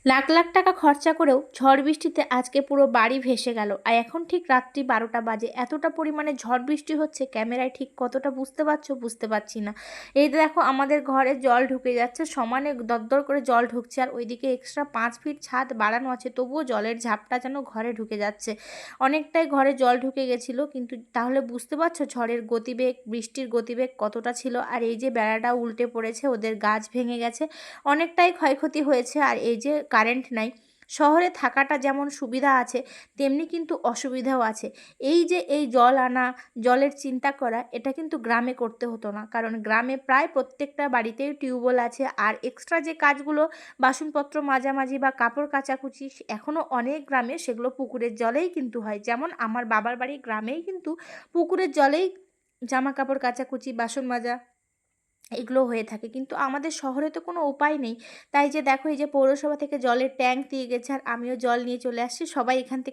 লাখ লাখ টাকা খরচা করেও ঝড় বৃষ্টিতে আজকে পুরো বাড়ি ভেসে গেল। আর এখন ঠিক রাত্রি 12টা বাজে, এতটা পরিমাণে ঝড় বৃষ্টি হচ্ছে, ক্যামেরায় ঠিক কতটা বুঝতে পারছো বুঝতে পারছি না। এই দেখো আমাদের ঘরে জল ঢুকে যাচ্ছে, সমানে দরদর করে জল ঢুকছে, আর ওইদিকে এক্সট্রা 5 ফিট ছাদ বাড়ানো আছে, তবুও জলের ঝাপটা যেন ঘরে ঢুকে যাচ্ছে। অনেকটাই ঘরে জল ঢুকে গেছিলো, কিন্তু তাহলে বুঝতে পারছো ঝড়ের গতিবেগ, বৃষ্টির গতিবেগ কতটা ছিল। আর এই যে বেড়াটা উল্টে পড়েছে, ওদের গাছ ভেঙে গেছে, অনেকটাই ক্ষয়ক্ষতি হয়েছে। আর এই যে কারেন্ট নাই, শহরে থাকাটা যেমন সুবিধা আছে তেমনি কিন্তু অসুবিধাও আছে। এই যে এই জল আনা, জলের চিন্তা করা, এটা কিন্তু গ্রামে করতে হতো না, কারণ গ্রামে প্রায় প্রত্যেকটা বাড়িতেই টিউবওয়েল আছে। আর এক্সট্রা যে কাজগুলো, বাসনপত্র মাজামাজি বা কাপড় কাচাকুচি, এখনও অনেক গ্রামে সেগুলো পুকুরের জলেই কিন্তু হয়। যেমন আমার বাবার বাড়ি গ্রামেই কিন্তু পুকুরের জলেই জামা কাপড় কাচাকুচি, বাসন মাজা এগুলো হয়ে থাকে। কিন্তু আমাদের শহরে তো কোনো উপায় নেই। তাই যে দেখো, এই যে পৌরসভা থেকে জলের ট্যাঙ্ক দিয়ে গেছে, আর আমিও জল নিয়ে চলে আসছি, সবাই এখান থেকে